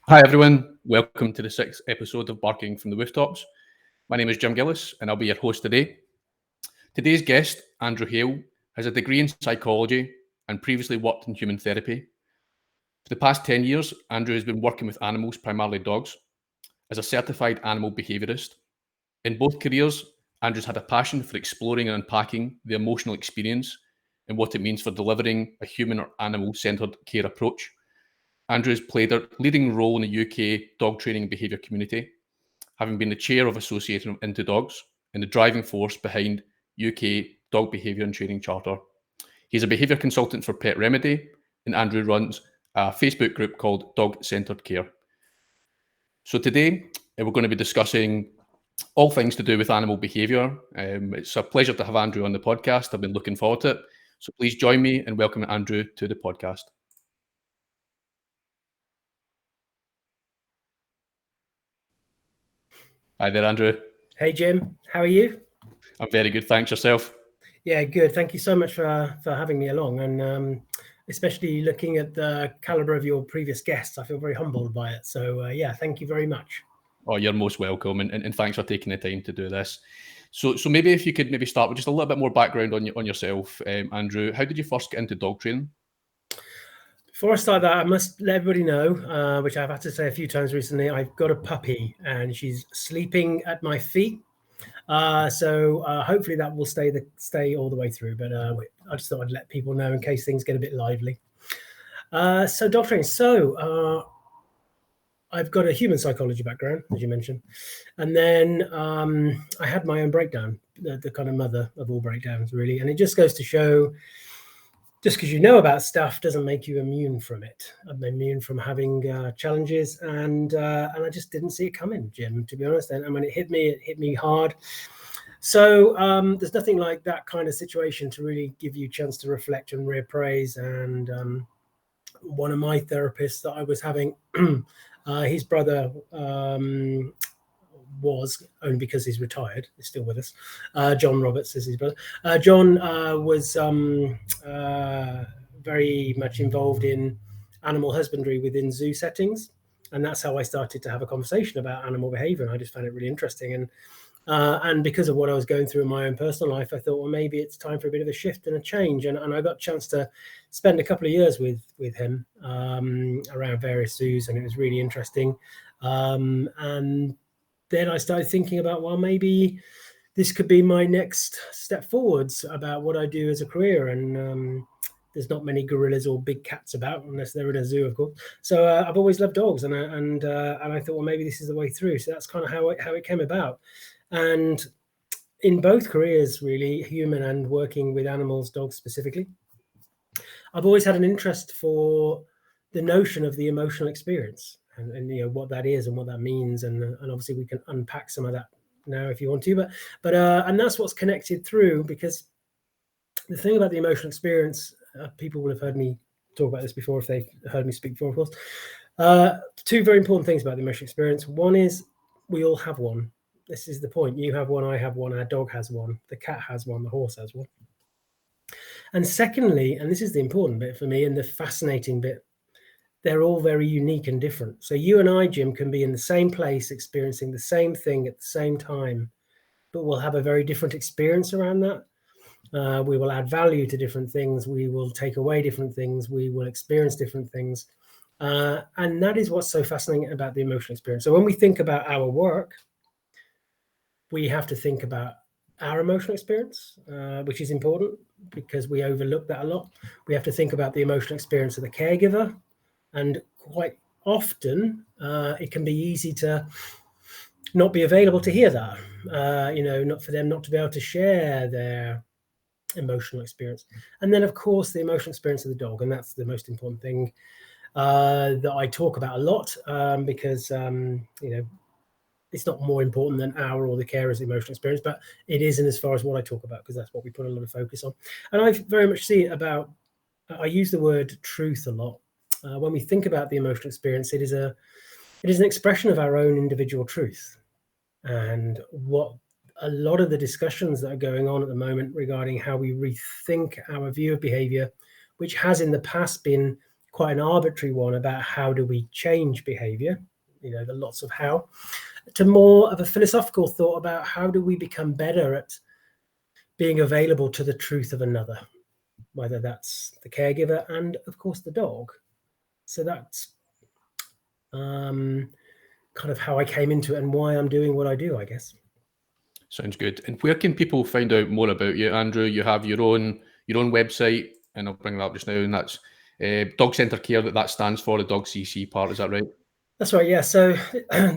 Hi everyone, welcome to the sixth episode of Barking from the Rooftops. My name is Jim Gillis and I'll be your host today. Today's guest, Andrew Hale, has a degree in psychology and previously worked in human therapy. For the past 10 years, Andrew has been working with animals, primarily dogs, as a certified animal behaviourist. In both careers, Andrew's had a passion for exploring and unpacking the emotional experience and what it means for delivering a human or animal-centred care approach. Andrew has played a leading role in the UK dog training and behaviour community, having been the chair of Association of Into Dogs and the driving force behind UK Dog Behaviour and Training Charter. He's a behaviour consultant for Pet Remedy, and Andrew runs a Facebook group called Dog Centred Care. So today, we're going to be discussing all things to do with animal behaviour. It's a pleasure to have Andrew on the podcast. I've been looking forward to it. So please join me in welcoming Andrew to the podcast. Hi there, Andrew. Hey, Jim. How are you? I'm very good. Thanks. Yourself? Yeah, good. Thank you so much for having me along. And especially looking at the caliber of your previous guests, I feel very humbled by it. So, yeah, thank you very much. Oh, you're most welcome. And thanks for taking the time to do this. So maybe if you could maybe start with just a little bit more background on yourself, Andrew. How did you first get into dog training? Before I start that, I must let everybody know, which I've had to say a few times recently, I've got a puppy and she's sleeping at my feet. So hopefully that will stay all the way through. But I just thought I'd let people know in case things get a bit lively. So dog training. So I've got a human psychology background, as you mentioned. And then I had my own breakdown, the kind of mother of all breakdowns, really. And it just goes to show, just because you know about stuff doesn't make you immune from it. I'm immune from having challenges, and I just didn't see it coming, Jim, to be honest. And when it hit me hard. So there's nothing like that kind of situation to really give you a chance to reflect and reappraise. And one of my therapists that I was having, his brother was, only because he's retired, he's still with us. John Roberts is his brother. John was very much involved in animal husbandry within zoo settings. And that's how I started to have a conversation about animal behavior. And I just found it really interesting. And because of what I was going through in my own personal life, I thought, well, maybe it's time for a bit of a shift and a change. And I got a chance to spend a couple of years with him around various zoos, and it was really interesting. And then I started thinking about, well, maybe this could be my next step forwards about what I do as a career. And there's not many gorillas or big cats about, unless they're in a zoo, of course. So I've always loved dogs, and I thought, well, maybe this is the way through. So that's kind of how it came about. And in both careers, really, human and working with animals, dogs specifically, I've always had an interest for the notion of the emotional experience and you know what that is and what that means. And obviously we can unpack some of that now if you want to, but and that's what's connected through, because the thing about the emotional experience, people will have heard me talk about this before if they've heard me speak before, of course. Two very important things about the emotional experience. One is we all have one. This is the point. You have one, I have one, our dog has one, the cat has one, the horse has one. And secondly, and this is the important bit for me and the fascinating bit, they're all very unique and different. So you and I, Jim, can be in the same place experiencing the same thing at the same time, but we'll have a very different experience around that. We will add value to different things. We will take away different things. We will experience different things. And that is what's so fascinating about the emotional experience. So when we think about our work, we have to think about our emotional experience, which is important because we overlook that a lot. We have to think about the emotional experience of the caregiver. And quite often, it can be easy to not be available to hear that, not for them not to be able to share their emotional experience. And then, of course, the emotional experience of the dog. And that's the most important thing that I talk about a lot because, it's not more important than our or the carer's emotional experience, but it isn't as far as what I talk about, because that's what we put a lot of focus on. And I very much see it about, I use the word truth a lot. When we think about the emotional experience, it is an expression of our own individual truth. And what a lot of the discussions that are going on at the moment regarding how we rethink our view of behavior, which has in the past been quite an arbitrary one about how do we change behavior, the lots of how, to more of a philosophical thought about how do we become better at being available to the truth of another, whether that's the caregiver and, of course, the dog. So that's kind of how I came into it and why I'm doing what I do, I guess. Sounds good. And where can people find out more about you, Andrew? You have your own website, and I'll bring that up just now, and that's Dog Centre Care, that stands for, the Dog CC part, is that right? That's right, yeah. So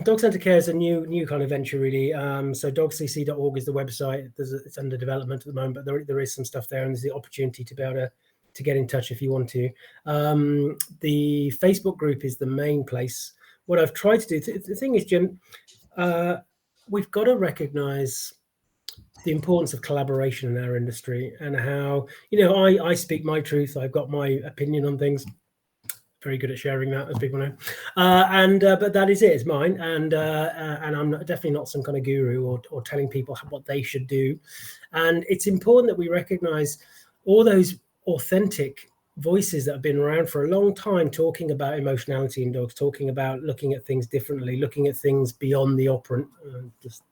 Dog Centre Care is a new kind of venture, really. So dogcc.org is the website. It's under development at the moment, but there is some stuff there, and there's the opportunity to be able to get in touch if you want to. The Facebook group is the main place. What I've tried to do, the thing is, Jim, we've got to recognize the importance of collaboration in our industry, and how, I speak my truth. I've got my opinion on things. Very good at sharing that, as people know. But that is it. It's mine, and I'm definitely not some kind of guru or telling people what they should do. And it's important that we recognize all those authentic voices that have been around for a long time, talking about emotionality in dogs, talking about looking at things differently, looking at things beyond the operant. Just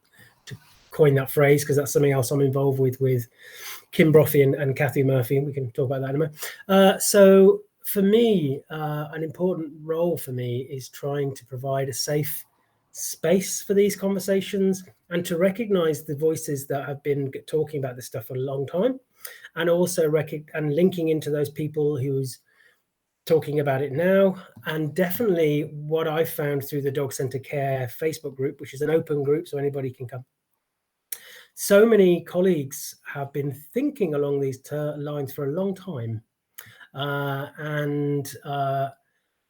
to coin that phrase, because that's something else I'm involved with Kim Brophy and Kathy Murphy. We can talk about that in a moment. So for me, an important role for me is trying to provide a safe space for these conversations, and to recognize the voices that have been talking about this stuff for a long time, and also linking into those people who's talking about it now. And definitely what I found through the Dog Centre Care Facebook group, which is an open group, so anybody can come. So many colleagues have been thinking along these lines for a long time.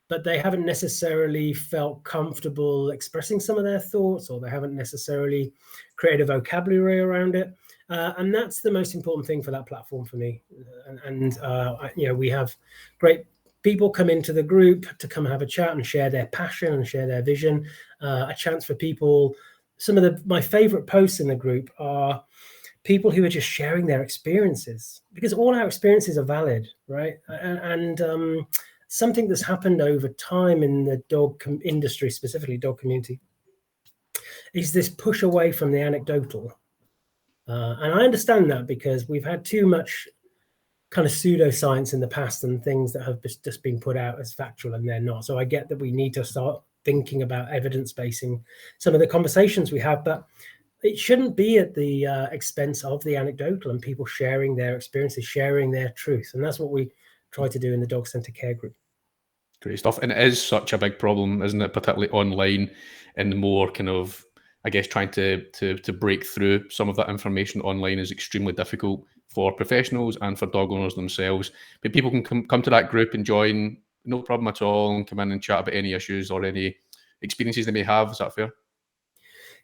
But they haven't necessarily felt comfortable expressing some of their thoughts, or they haven't necessarily created a vocabulary around it. And that's the most important thing for that platform for me. We have great people come into the group to come have a chat and share their passion and share their vision. A chance for people. Some of my favorite posts in the group are people who are just sharing their experiences, because all our experiences are valid, right? And something that's happened over time in the dog industry, specifically dog community, is this push away from the anecdotal. And I understand that, because we've had too much kind of pseudoscience in the past, and things that have just been put out as factual and they're not. So I get that we need to start thinking about evidence-basing some of the conversations we have, but it shouldn't be at the expense of the anecdotal and people sharing their experiences, sharing their truth. And that's what we try to do in the Dog Centre Care group. Great stuff. And it is such a big problem, isn't it? Particularly online, and the more kind of, I guess, trying to break through some of that information online is extremely difficult for professionals and for dog owners themselves. But people can come to that group and join, no problem at all, and come in and chat about any issues or any experiences they may have. Is that fair?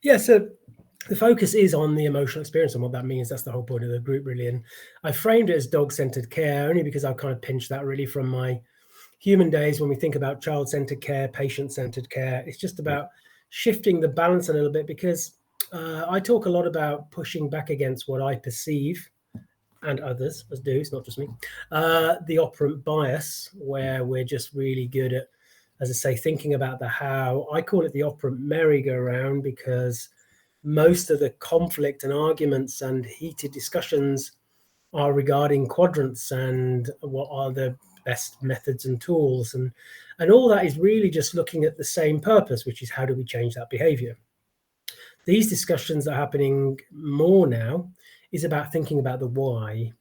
Yeah, so the focus is on the emotional experience and what that means. That's the whole point of the group, really. And I framed it as dog-centered care only because I've kind of pinched that really from my human days. When we think about child-centered care, patient-centered care, it's just about shifting the balance a little bit, because I talk a lot about pushing back against what I perceive, and others as do, it's not just me, the operant bias, where we're just really good at, as I say, thinking about the how. I call it the operant merry-go-round, because most of the conflict and arguments and heated discussions are regarding quadrants and what are the best methods and tools, and all that is really just looking at the same purpose, which is how do we change that behavior. These discussions are happening more now is about thinking about the why,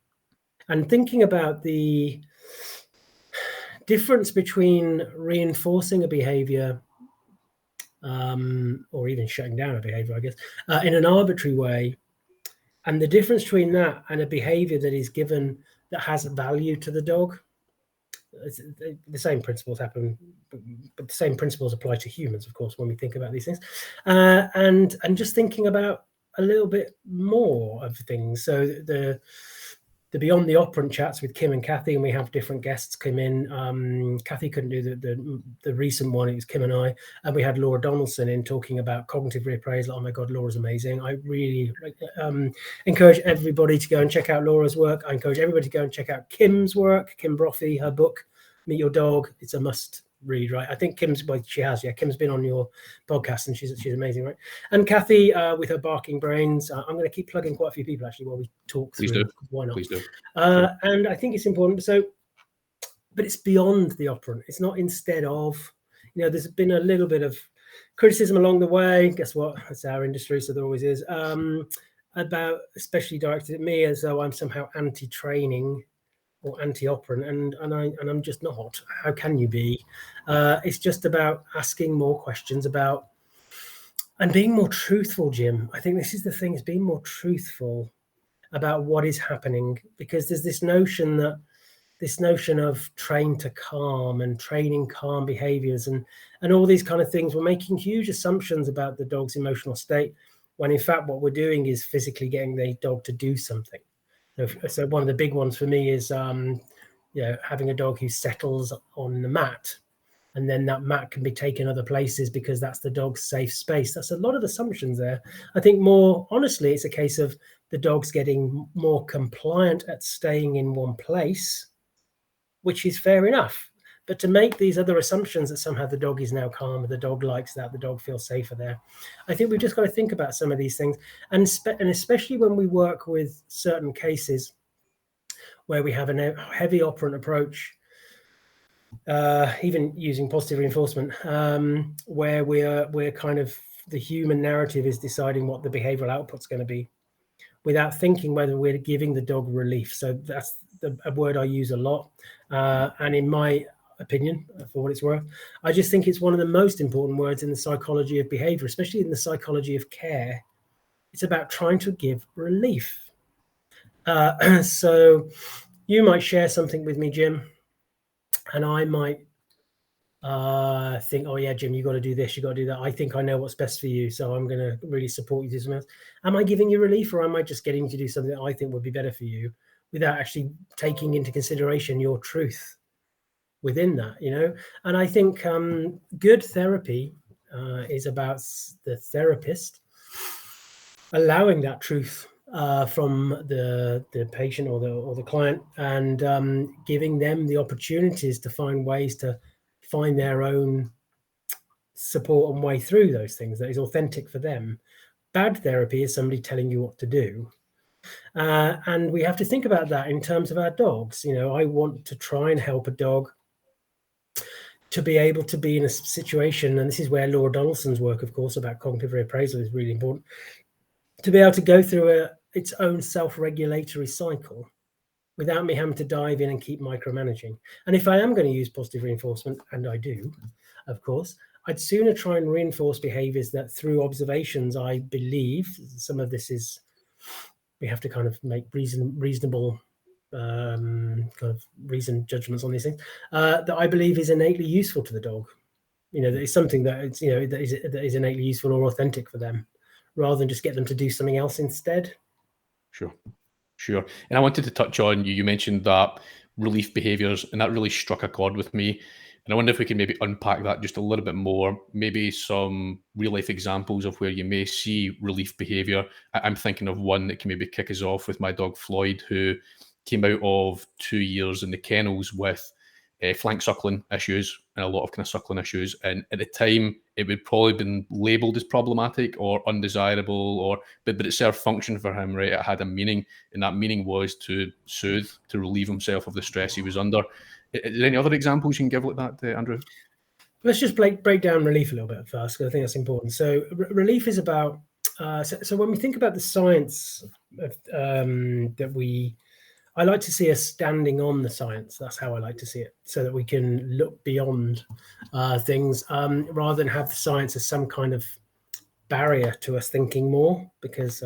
and thinking about the difference between reinforcing a behavior or even shutting down a behavior, I guess, in an arbitrary way, and the difference between that and a behavior that is given, that has value to the dog. The same principles happen, but the same principles apply to humans, of course, when we think about these things. And just thinking about a little bit more of things. So the Beyond the Operant chats with Kim and Kathy, and we have different guests come in. Kathy couldn't do the recent one, it was Kim and I, and we had Laura Donaldson in talking about cognitive reappraisal. Oh my God, Laura's amazing. I really encourage everybody to go and check out Laura's work. I encourage everybody to go and check out Kim's work, Kim Brophy, her book, Meet Your Dog. It's a must read, right? I think Kim's been on your podcast, and she's amazing, right? And Kathy, with her barking brains, I'm going to keep plugging quite a few people actually while we talk through. Please do. Why not? Please do. And I think it's important. So, but it's beyond the operant. It's not instead of. There's been a little bit of criticism along the way. Guess what? It's our industry, so there always is. About, especially directed at me, as though I'm somehow anti-training or anti-operant, and I'm just not. How can you be? It's just about asking more questions about and being more truthful, Jim. I think this is the thing: is being more truthful about what is happening, because there's this notion of train to calm and training calm behaviors and all these kind of things. We're making huge assumptions about the dog's emotional state, when in fact what we're doing is physically getting the dog to do something. So one of the big ones for me is having a dog who settles on the mat, and then that mat can be taken other places because that's the dog's safe space. That's a lot of assumptions there. I think more honestly, it's a case of the dog's getting more compliant at staying in one place, which is fair enough. But to make these other assumptions that somehow the dog is now calmer, the dog likes that, the dog feels safer there, I think we've just got to think about some of these things. And especially when we work with certain cases where we have a heavy operant approach, even using positive reinforcement, where we're kind of, the human narrative is deciding what the behavioral output's going to be, without thinking whether we're giving the dog relief. So that's a word I use a lot. And in my opinion, for what it's worth, I just think it's one of the most important words in the psychology of behavior, especially in the psychology of care. It's about trying to give relief. So you might share something with me, Jim, and I might think, oh yeah, Jim, you got to do this, you got to do that. I think I know what's best for you, so I'm going to really support you to do something else. Am I giving you relief, or am I just getting you to do something that I think would be better for you, without actually taking into consideration your truth within that? And I think good therapy is about the therapist allowing that truth from the patient or the client, and giving them the opportunities to find ways to find their own support and way through those things that is authentic for them. Bad therapy is somebody telling you what to do. And we have to think about that in terms of our dogs. I want to try and help a dog to be able to be in a situation, and this is where Laura Donaldson's work, of course, about cognitive reappraisal is really important, to be able to go through its own self-regulatory cycle without me having to dive in and keep micromanaging. And if I am going to use positive reinforcement, and I do, of course, I'd sooner try and reinforce behaviors that through observations, I believe, some of this is, we have to kind of make reasonable kind of reasoned judgments on these things, that I believe is innately useful to the dog. That is something that it's, that is innately useful or authentic for them, rather than just get them to do something else instead. Sure. And I wanted to touch on, you mentioned that relief behaviors, and that really struck a chord with me. And I wonder if we can maybe unpack that just a little bit more, maybe some real life examples of where you may see relief behavior. I'm thinking of one that can maybe kick us off with my dog Floyd, who came out of 2 years in the kennels with flank suckling issues and a lot of kind of suckling issues. And at the time, it would probably been labeled as problematic or undesirable, but it served function for him, right? It had a meaning, and that meaning was to soothe, to relieve himself of the stress he was under. Is there any other examples you can give like that, Andrew? Let's just break down relief a little bit first, because I think that's important. So relief is about, so when we think about the science that I like to see us standing on the science. That's how I like to see it, so that we can look beyond things, rather than have the science as some kind of barrier to us thinking more. Because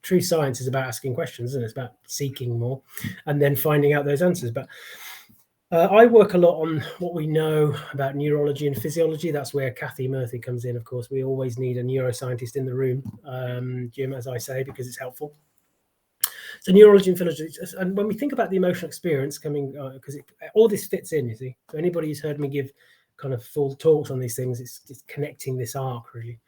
true science is about asking questions, and it's about seeking more and then finding out those answers. But I work a lot on what we know about neurology and physiology. That's where Kathy Murphy comes in. Of course, we always need a neuroscientist in the room, Jim, as I say, because it's helpful. So neurology and physiology, and when we think about the emotional experience coming, because all this fits in, you see. So anybody who's heard me give kind of full talks on these things, it's connecting this arc, really.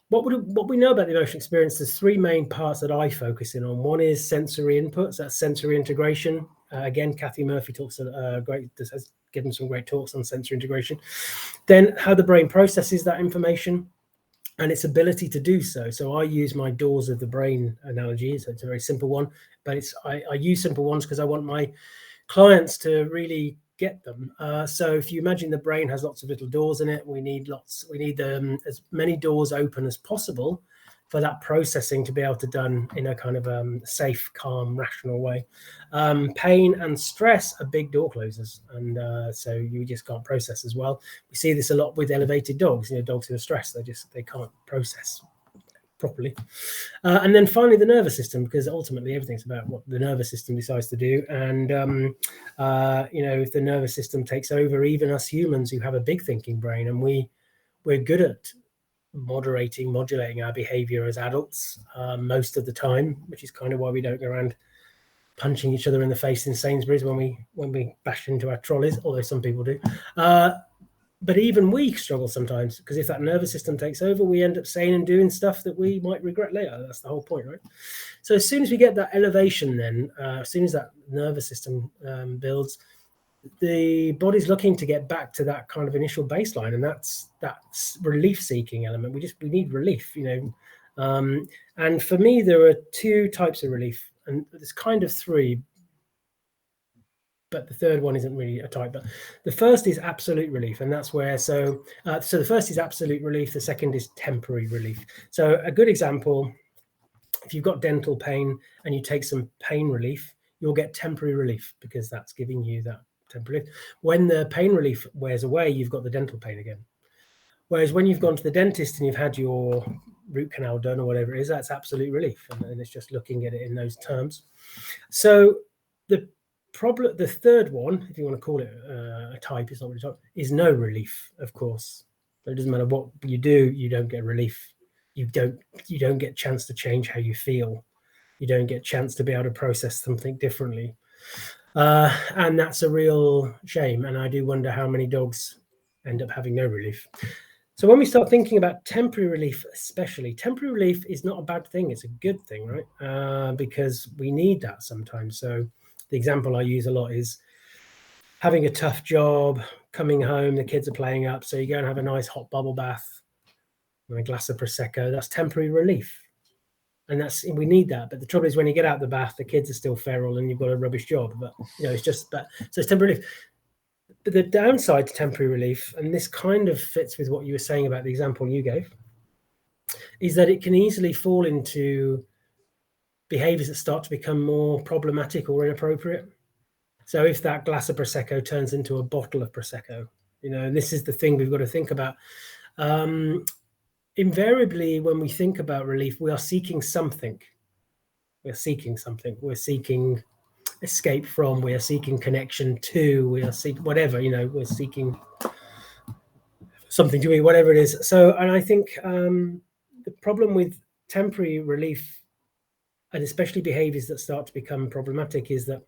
What we know about the emotional experience, there's three main parts that I focus in on. One is sensory inputs, that's sensory integration, Again, Kathy Murphy talks has given some great talks on sensory integration. Then how the brain processes that information and its ability to do so. So I use my doors of the brain analogy. So it's a very simple one, but I use simple ones because I want my clients to really get them. So if you imagine the brain has lots of little doors in it, we need as many doors open as possible for that processing to be able to done in a kind of safe, calm, rational way. Pain and stress are big door closers, and so you just can't process as well. We see this a lot with elevated dogs. Dogs who are stressed, they can't process properly. And then finally, the nervous system, because ultimately everything's about what the nervous system decides to do. And if the nervous system takes over, even us humans who have a big thinking brain, and we're good at modulating our behavior as adults most of the time, which is kind of why we don't go around punching each other in the face in Sainsbury's when we bash into our trolleys, although some people do. But even we struggle sometimes, because if that nervous system takes over, we end up saying and doing stuff that we might regret later. That's the whole point, right? So as soon as we get that elevation, then as soon as that nervous system builds, the body's looking to get back to that kind of initial baseline, and that's relief-seeking element. We need relief, and for me, there are two types of relief, and there's kind of three, but the third one isn't really a type. But the first is absolute relief, and that's where so the first is absolute relief. The second is temporary relief. So a good example, if you've got dental pain and you take some pain relief, you'll get temporary relief because that's giving you that temporary relief. When the pain relief wears away, you've got the dental pain again. Whereas when you've gone to the dentist and you've had your root canal done or whatever it is, that's absolute relief, and it's just looking at it in those terms. So the third one, if you want to call it a type, it's not really a type, is no relief, of course. So it doesn't matter what you do, you don't get relief. You don't get a chance to change how you feel. You don't get a chance to be able to process something differently. And that's a real shame. And I do wonder how many dogs end up having no relief. So when we start thinking about temporary relief, especially, temporary relief is not a bad thing. It's a good thing, right? Because we need that sometimes. So the example I use a lot is having a tough job, coming home, the kids are playing up, so you go and have a nice hot bubble bath and a glass of Prosecco. That's temporary relief. And we need that. But the trouble is when you get out of the bath, the kids are still feral and you've got a rubbish job. But so it's temporary relief. But the downside to temporary relief, and this kind of fits with what you were saying about the example you gave, is that it can easily fall into behaviors that start to become more problematic or inappropriate. So if that glass of Prosecco turns into a bottle of Prosecco, and this is the thing we've got to think about. Invariably, when we think about relief, we are seeking something. We're seeking escape from, we are seeking connection to, we are seeking whatever, we're seeking something to eat, whatever it is. So, and I think the problem with temporary relief, and especially behaviors that start to become problematic, is that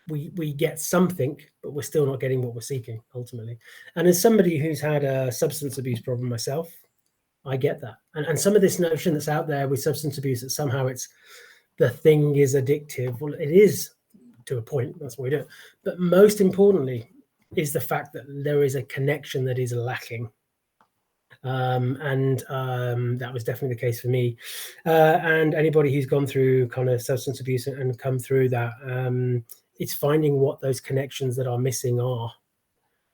we get something, but we're still not getting what we're seeking ultimately. And as somebody who's had a substance abuse problem myself, I get that. And some of this notion that's out there with substance abuse, that somehow the thing is addictive. Well, it is to a point, that's what we do. But most importantly is the fact that there is a connection that is lacking. And that was definitely the case for me. And anybody who's gone through kind of substance abuse and come through that, it's finding what those connections that are missing are,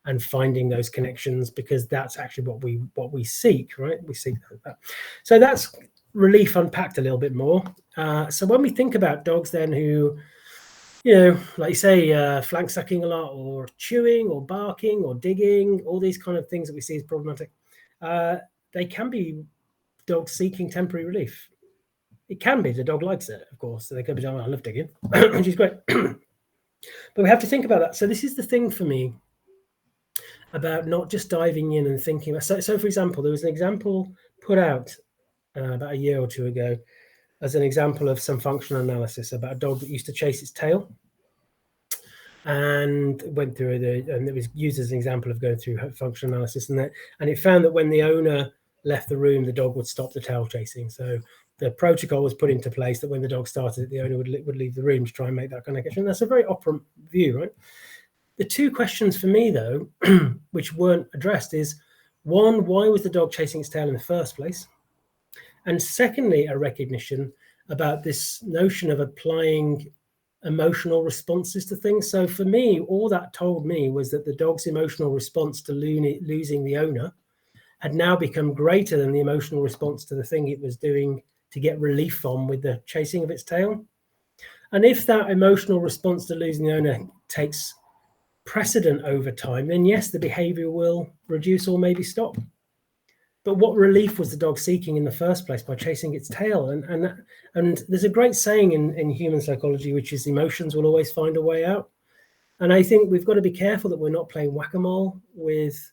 and finding those connections, because that's actually what we seek, right? We seek that. So that's relief unpacked a little bit more. So when we think about dogs then who, like you say, flank sucking a lot, or chewing, or barking, or digging, all these kind of things that we see as problematic, they can be dogs seeking temporary relief. It can be the dog likes it, of course. So they could be doing, I love digging, which is great. But we have to think about that. So this is the thing for me about not just diving in and thinking about. So for example, there was an example put out about a year or two ago as an example of some functional analysis about a dog that used to chase its tail, and went through and it was used as an example of going through functional analysis, and it found that when the owner left the room, the dog would stop the tail chasing. So the protocol was put into place that when the dog started, the owner would leave the room to try and make that connection. That's a very operant view, right? The two questions for me, though, which weren't addressed is, one, why was the dog chasing its tail in the first place? And secondly, a recognition about this notion of applying emotional responses to things. So for me, all that told me was that the dog's emotional response to losing the owner had now become greater than the emotional response to the thing it was doing to get relief from with the chasing of its tail. And if that emotional response to losing the owner takes precedent over time, then yes, the behavior will reduce or maybe stop. But what relief was the dog seeking in the first place by chasing its tail? And there's a great saying in human psychology, which is emotions will always find a way out. And I think we've got to be careful that we're not playing whack-a-mole with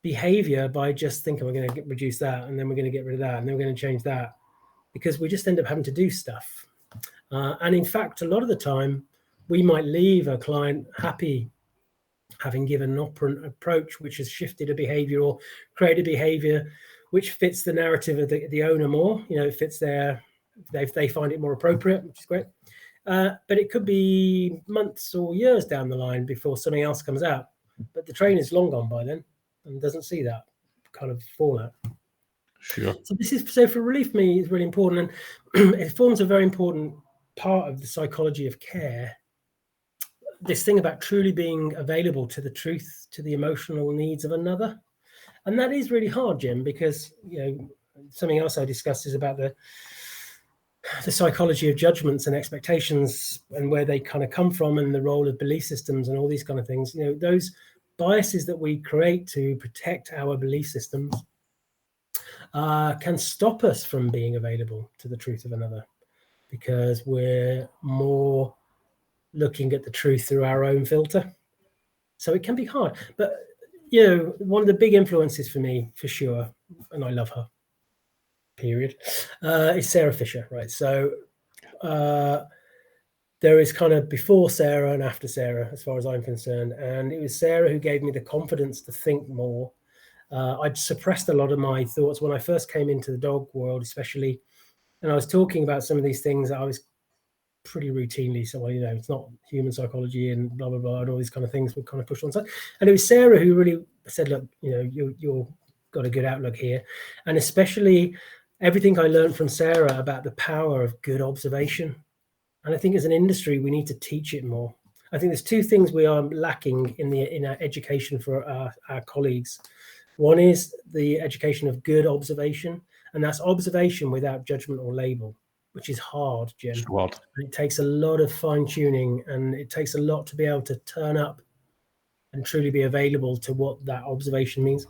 behavior by just thinking we're going to reduce that, and then we're going to get rid of that, and then we're going to change that, because we just end up having to do stuff. And in fact, a lot of the time, we might leave a client happy having given an operant approach which has shifted a behavior or created behavior which fits the narrative of the owner more. It fits they find it more appropriate, which is great. But it could be months or years down the line before something else comes out. But the train is long gone by then and doesn't see that kind of fallout. Sure. So for relief, for me, is really important, and it forms a very important part of the psychology of care. This thing about truly being available to the truth, to the emotional needs of another. And that is really hard, Jim, because something else I discussed is about the psychology of judgments and expectations and where they kind of come from, and the role of belief systems and all these kind of things. Those biases that we create to protect our belief systems can stop us from being available to the truth of another, because we're more looking at the truth through our own filter. So it can be hard. But, one of the big influences for me, for sure, and I love her, period, is Sarah Fisher, right? So there is kind of before Sarah and after Sarah, as far as I'm concerned. And it was Sarah who gave me the confidence to think more. I'd suppressed a lot of my thoughts when I first came into the dog world, especially. And I was talking about some of these things that I was pretty routinely, so it's not human psychology and blah blah blah and all these kind of things were kind of pushed on side. And it was Sarah who really said, look, you've got a good outlook here. And especially everything I learned from Sarah about the power of good observation. And I think as an industry we need to teach it more. I think there's two things we are lacking in our education for our colleagues. One is the education of good observation, and that's observation without judgment or label, which is hard, Jim. It takes a lot of fine-tuning, and it takes a lot to be able to turn up and truly be available to what that observation means.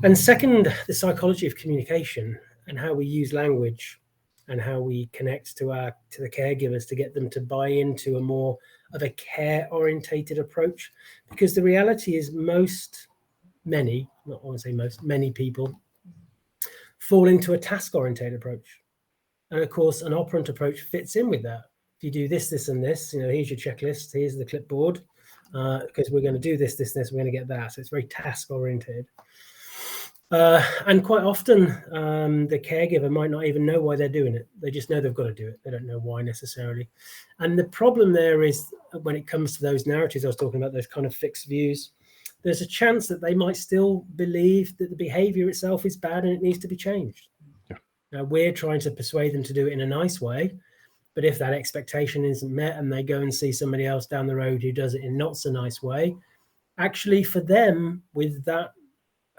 And second, the psychology of communication and how we use language and how we connect to the caregivers to get them to buy into a more of a care-orientated approach. Because the reality is many people fall into a task-orientated approach. And of course, an operant approach fits in with that. If you do this, this, and this, here's your checklist, here's the clipboard, because we're going to do this, we're going to get that. So it's very task-oriented. And quite often, the caregiver might not even know why they're doing it. They just know they've got to do it. They don't know why necessarily. And the problem there is when it comes to those narratives I was talking about, those kind of fixed views, there's a chance that they might still believe that the behavior itself is bad and it needs to be changed. Now, we're trying to persuade them to do it in a nice way, but if that expectation isn't met and they go and see somebody else down the road who does it in not so nice way, actually for them with that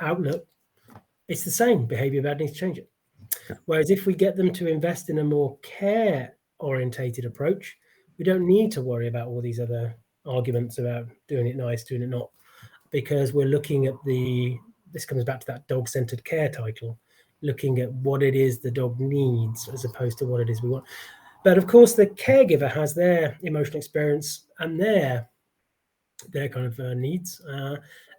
outlook, it's the same. Behavior bad, needs to change it. Whereas if we get them to invest in a more care-orientated approach, we don't need to worry about all these other arguments about doing it nice, doing it not, because we're looking at this comes back to that dog-centered care title, looking at what it is the dog needs as opposed to what it is we want. But of course, the caregiver has their emotional experience and their kind of needs.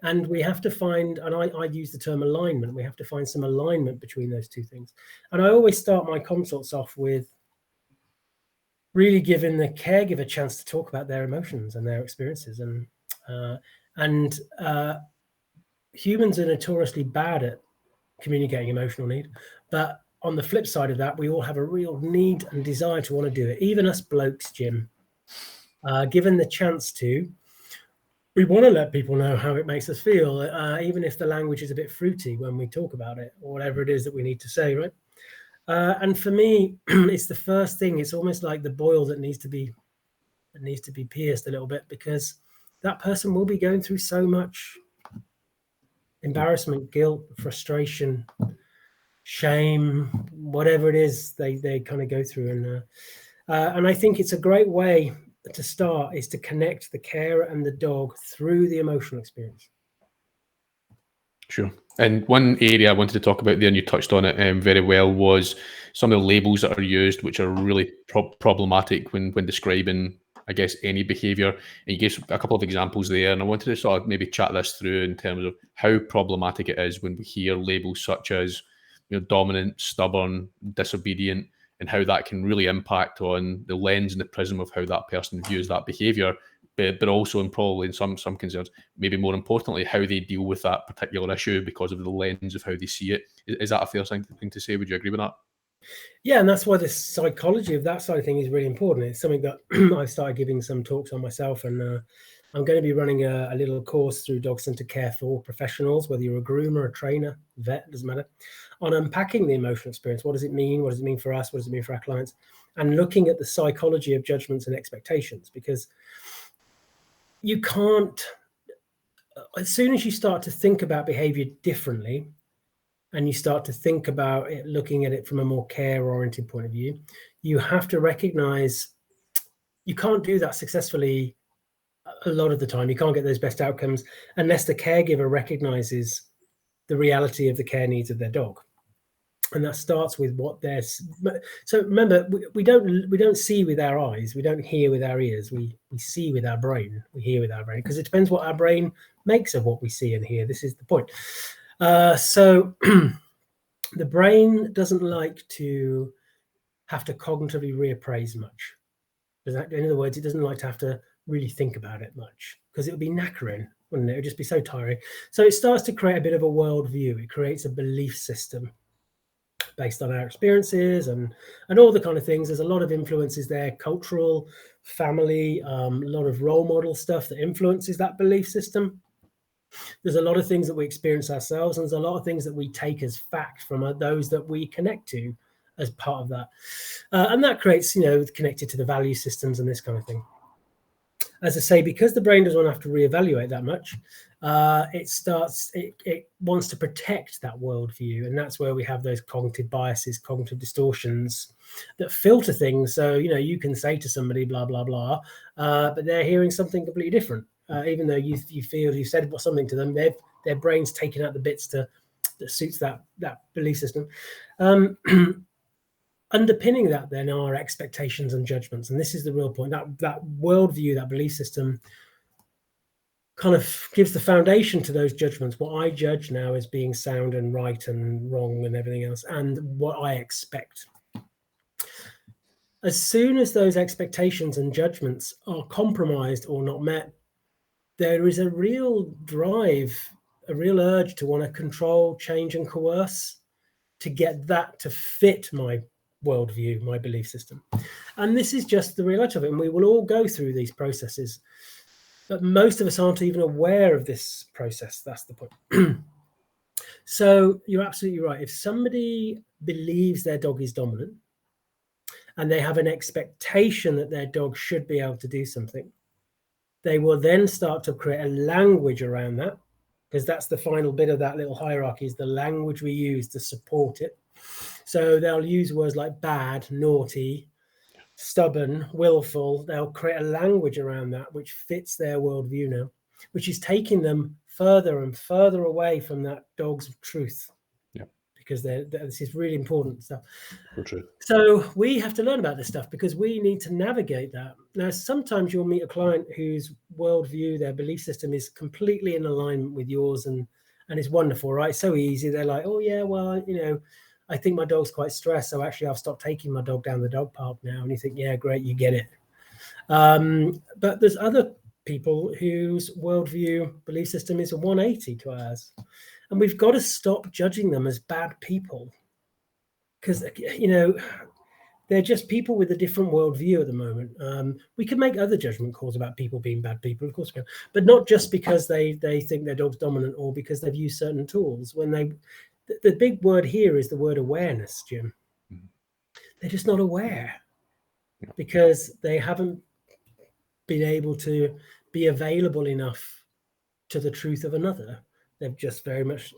And we have to find, and I use the term alignment, we have to find some alignment between those two things. And I always start my consults off with really giving the caregiver a chance to talk about their emotions and their experiences. And humans are notoriously bad at communicating emotional need, but on the flip side of that, we all have a real need and desire to want to do it. Even us blokes, Jim, given the chance to, we want to let people know how it makes us feel, even if the language is a bit fruity when we talk about it, or whatever it is that we need to say, right? And for me, it's the first thing. It's almost like the boil that needs to be pierced a little bit, because that person will be going through so much embarrassment, guilt, frustration, shame, whatever it is they kind of go through. And I think it's a great way to start is to connect the carer and the dog through the emotional experience. Sure. And one area I wanted to talk about there, and you touched on it very well, was some of the labels that are used, which are really problematic when describing, I guess, any behaviour. And you gave a couple of examples there, and I wanted to sort of maybe chat this through in terms of how problematic it is when we hear labels such as, dominant, stubborn, disobedient, and how that can really impact on the lens and the prism of how that person views that behaviour, but also, and probably in some concerns, maybe more importantly, how they deal with that particular issue because of the lens of how they see it. Is that a fair thing to say? Would you agree with that? Yeah, and that's why the psychology of that side of thing is really important. It's something that I've started giving some talks on myself, and I'm going to be running a little course through Dog Centred Care for professionals, whether you're a groomer, a trainer, vet, doesn't matter, on unpacking the emotional experience. What does it mean? What does it mean for us? What does it mean for our clients? And looking at the psychology of judgments and expectations, because you can't, as soon as you start to think about behavior differently, and you start to think about it, looking at it from a more care-oriented point of view, you have to recognize you can't do that successfully a lot of the time. You can't get those best outcomes unless the caregiver recognizes the reality of the care needs of their dog. And that starts with what they're. So remember, we don't see with our eyes, we don't hear with our ears, we see with our brain, we hear with our brain, because it depends what our brain makes of what we see and hear. This is the point. So the brain doesn't like to have to cognitively reappraise much. In other words, it doesn't like to have to really think about it much, because it would be knackering, wouldn't it? It would just be so tiring. So it starts to create a bit of a worldview. It creates a belief system based on our experiences and all the kind of things. There's a lot of influences there, cultural, family, a lot of role model stuff that influences that belief system. There's a lot of things that we experience ourselves, and there's a lot of things that we take as fact from those that we connect to as part of that. And that creates, connected to the value systems and this kind of thing. As I say, because the brain doesn't want to have to reevaluate that much, it wants to protect that worldview. And that's where we have those cognitive biases, cognitive distortions that filter things. So, you can say to somebody, blah, blah, blah, but they're hearing something completely different. Even though you feel you said something to them, their brain's taking out the bits that suits that belief system. Underpinning that then are expectations and judgments, and this is the real point. That worldview, that belief system, kind of gives the foundation to those judgments. What I judge now as being sound and right and wrong and everything else, and what I expect. As soon as those expectations and judgments are compromised or not met, there is a real drive, a real urge to want to control, change, and coerce to get that to fit my worldview, my belief system. And this is just the reality of it. And we will all go through these processes, but most of us aren't even aware of this process. That's the point. So you're absolutely right. If somebody believes their dog is dominant and they have an expectation that their dog should be able to do something, they will then start to create a language around that, because that's the final bit of that little hierarchy, is the language we use to support it. So they'll use words like bad, naughty, stubborn, willful. They'll create a language around that which fits their worldview now, which is taking them further and further away from that dog's truth. Yeah. Because this is really important stuff. So true. So we have to learn about this stuff, because we need to navigate that. Now, sometimes you'll meet a client whose worldview, their belief system is completely in alignment with yours, and it's wonderful, right? So easy. They're like, oh yeah, well, I think my dog's quite stressed, so actually I've stopped taking my dog down the dog park now. And you think, yeah, great, you get it. But there's other people whose worldview, belief system is a 180 to ours. And we've got to stop judging them as bad people. because they're just people with a different worldview at the moment. We can make other judgment calls about people being bad people, of course we can, but not just because they think their dog's dominant or because they've used certain tools. The big word here is the word awareness, Jim. Mm-hmm. They're just not aware because they haven't been able to be available enough to the truth of another. They've just very much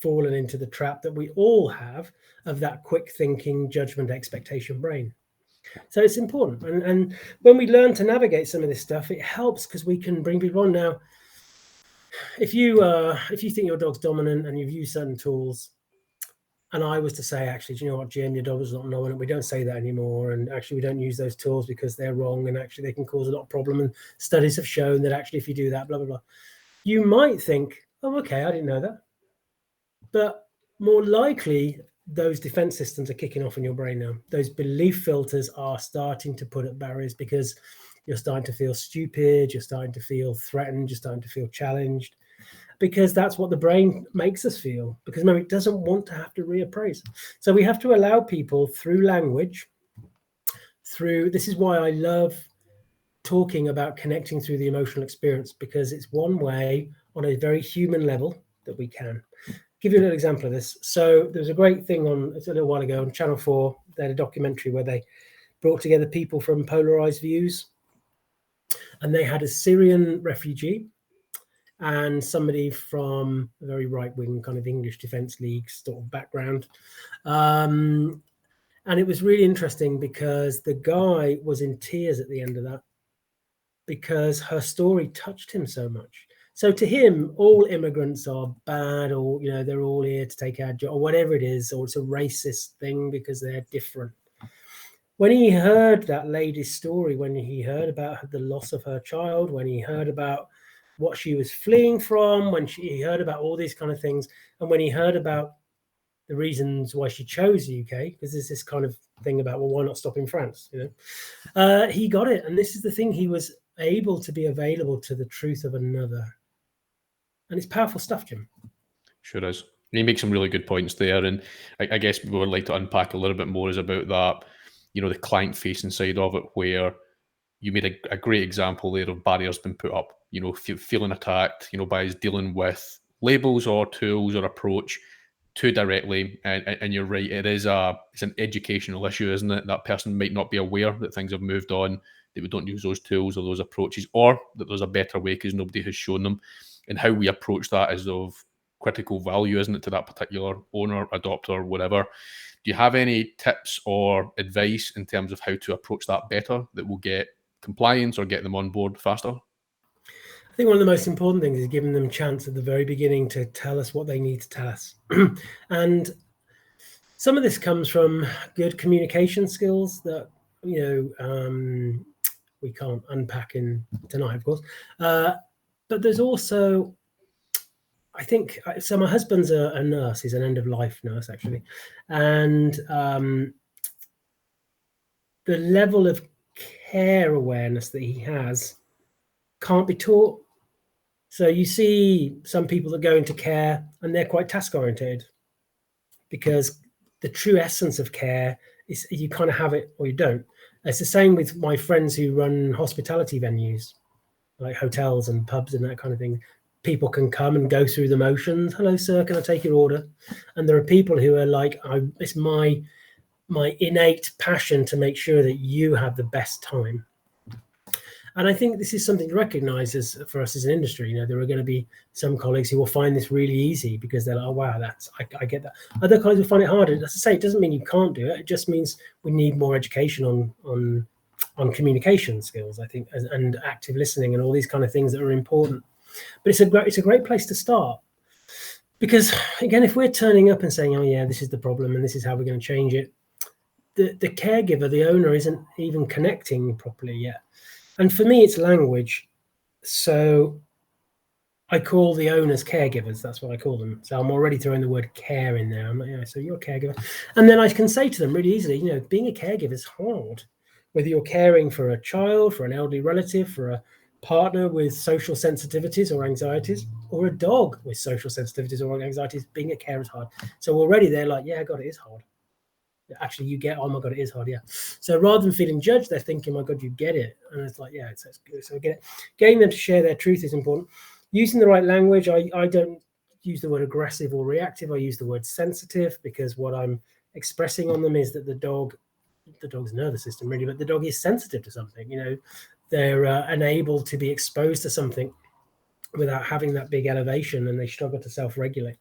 fallen into the trap that we all have of that quick thinking, judgment, expectation brain. So it's important. And when we learn to navigate some of this stuff, it helps because we can bring people on. Now, if you think your dog's dominant and you've used certain tools, and I was to say, actually, do you know what, Jim, your dog is not dominant. We don't say that anymore. And actually, we don't use those tools because they're wrong. And actually, they can cause a lot of problem. And studies have shown that actually, if you do that, blah, blah, blah. You might think, oh, okay, I didn't know that. But more likely, those defense systems are kicking off in your brain now. Those belief filters are starting to put up barriers because you're starting to feel stupid. You're starting to feel threatened. You're starting to feel challenged. Because that's what the brain makes us feel, because remember, it doesn't want to have to reappraise. So we have to allow people through language, this is why I love talking about connecting through the emotional experience, because it's one way on a very human level that we can. Give you a little example of this. So there was a great thing it's a little while ago on Channel 4, they had a documentary where they brought together people from polarized views, and they had a Syrian refugee and somebody from a very right-wing kind of English Defence League sort of background. And it was really interesting because the guy was in tears at the end of that because her story touched him so much. So to him, all immigrants are bad, or, they're all here to take our job, or whatever it is, or it's a racist thing because they're different. When he heard that lady's story, when he heard about the loss of her child, when he heard about what she was fleeing from, when he heard about all these kind of things, and when he heard about the reasons why she chose the UK, because there's this kind of thing about, well, why not stop in France? He got it. And this is the thing, he was able to be available to the truth of another. And it's powerful stuff, Jim. Sure is. You make some really good points there. And I guess we would like to unpack a little bit more is about that, the client-facing side of it, where you made a great example there of barriers being put up, feeling attacked, by us dealing with labels or tools or approach too directly. And you're right, it's an educational issue, isn't it? That person might not be aware that things have moved on, that we don't use those tools or those approaches, or that there's a better way because nobody has shown them. And how we approach that is of critical value, isn't it, to that particular owner, adopter, whatever. Do you have any tips or advice in terms of how to approach that better that will get compliance or get them on board faster? I think one of the most important things is giving them a chance at the very beginning to tell us what they need to tell us. And some of this comes from good communication skills that, we can't unpack in tonight, of course. But there's also, I think, so my husband's a nurse. He's an end-of-life nurse, actually. And the level of care awareness that he has can't be taught. So you see some people that go into care and they're quite task-oriented, because the true essence of care is you kind of have it or you don't. It's the same with my friends who run hospitality venues, like hotels and pubs and that kind of thing. People can come and go through the motions. Hello, sir, can I take your order? And there are people who are like, it's my innate passion to make sure that you have the best time. And I think this is something to recognize for us as an industry. There are going to be some colleagues who will find this really easy because they're like, oh, wow, I get that. Other colleagues will find it harder. As I say, it doesn't mean you can't do it. It just means we need more education on communication skills, I think, and active listening and all these kind of things that are important. But it's a great place to start. Because, again, if we're turning up and saying, oh, yeah, this is the problem and this is how we're going to change it, the caregiver, the owner, isn't even connecting properly yet. And for me, it's language. So I call the owners caregivers. That's what I call them. So I'm already throwing the word care in there. I'm like, so you're a caregiver. And then I can say to them really easily, being a caregiver is hard. Whether you're caring for a child, for an elderly relative, for a partner with social sensitivities or anxieties, or a dog with social sensitivities or anxieties, being a carer is hard. So already they're like, yeah, God, it is hard. actually you get, oh my God, it is hard. Yeah. So rather than feeling judged, they're thinking, my God, you get it. And it's like, yeah, it's good. So get it. Getting them to share their truth is important. Using the right language. I don't use the word aggressive or reactive. I use the word sensitive, because what I'm expressing on them is that the dog's nervous system really, but the dog is sensitive to something. They're unable to be exposed to something without having that big elevation, and they struggle to self-regulate.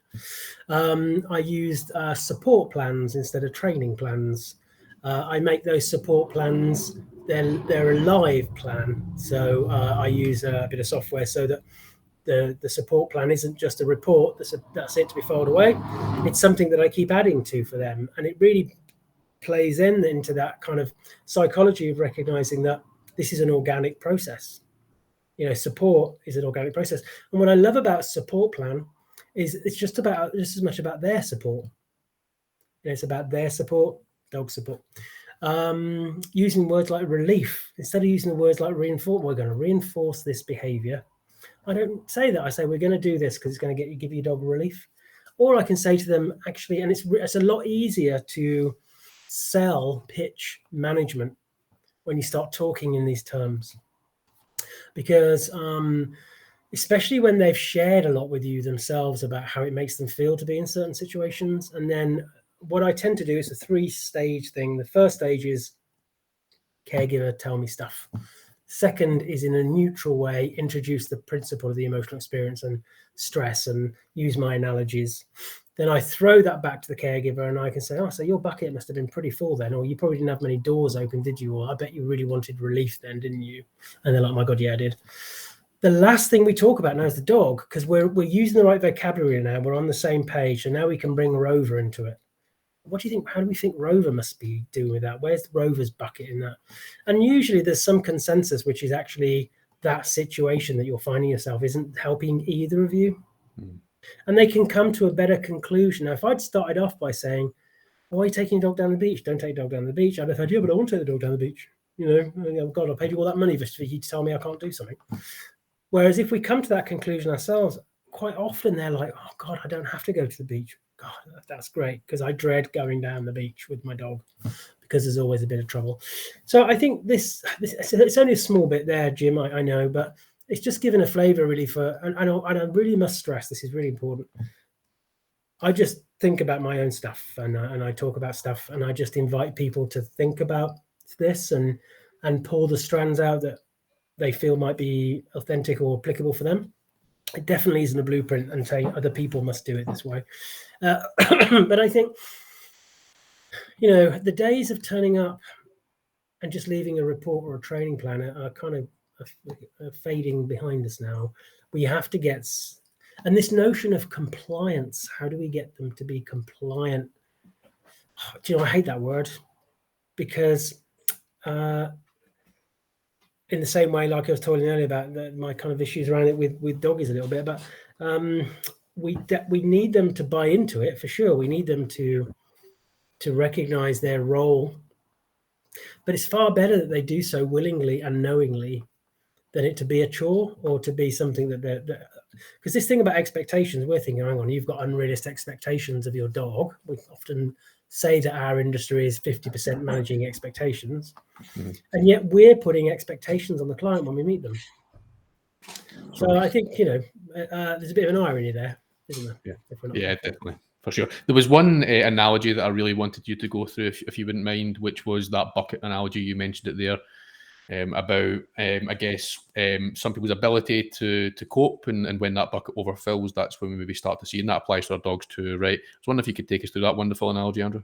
I used support plans instead of training plans. I make those support plans, they're a live plan. So I use a bit of software so that the support plan isn't just a report that's it to be filed away. It's something that I keep adding to for them, and it really plays into that kind of psychology of recognizing that this is an organic process. Support is an organic process. And what I love about support plan is it's just as much about their support. It's about their support, dog support. Using words like relief instead of using the words like reinforce. We're going to reinforce this behavior. I don't say that. I say we're going to do this because it's going to give your dog relief. Or I can say to them, actually, and it's a lot easier to pitch management when you start talking in these terms, because especially when they've shared a lot with you themselves about how it makes them feel to be in certain situations. And then what I tend to do is a 3-stage thing. The first stage is caregiver, tell me stuff. Second is, in a neutral way, introduce the principle of the emotional experience and stress and use my analogies. Then I throw that back to the caregiver and I can say, oh, so your bucket must have been pretty full then, or you probably didn't have many doors open, did you? Or I bet you really wanted relief then, didn't you? And they're like, my God, yeah, I did. The last thing we talk about now is the dog, because we're using the right vocabulary now. We're on the same page. And now we can bring Rover into it. What do you think? How do we think Rover must be doing with that? Where's Rover's bucket in that? And usually there's some consensus, which is actually that situation that you're finding yourself isn't helping either of you. And they can come to a better conclusion. Now, if I'd started off by saying, why are you taking your dog down the beach? Don't take your dog down the beach. I'd have said, yeah, but I want to take the dog down the beach. God, I paid you all that money for you to tell me I can't do something. Whereas if we come to that conclusion ourselves, quite often they're like, oh God, I don't have to go to the beach. God, that's great, because I dread going down the beach with my dog because there's always a bit of trouble. So I think this it's only a small bit there, Jim, I know, but it's just given a flavor really for, and I really must stress, this is really important. I just think about my own stuff and I talk about stuff, and I just invite people to think about this and pull the strands out that they feel might be authentic or applicable for them. It definitely isn't a blueprint and saying other people must do it this way. But I think, the days of turning up and just leaving a report or a training plan are kind of fading behind us now. We have to get, and this notion of compliance, how do we get them to be compliant? I hate that word, because in the same way, like I was talking earlier about my kind of issues around it with doggies a little bit, but we need them to buy into it for sure. We need them to recognize their role, but it's far better that they do so willingly and knowingly than it to be a chore or to be something that because this thing about expectations, we're thinking, hang on, you've got unrealistic expectations of your dog. We often say that our industry is 50% managing expectations, and yet we're putting expectations on the client when we meet them. So I think there's a bit of an irony there, isn't there? Yeah, definitely, for sure. There was one analogy that I really wanted you to go through, if you wouldn't mind, which was that bucket analogy. You mentioned it there. About I guess some people's ability to cope, and when that bucket overfills, that's when we maybe start to see, and that applies to our dogs too, right? I was wondering if you could take us through that wonderful analogy, Andrew.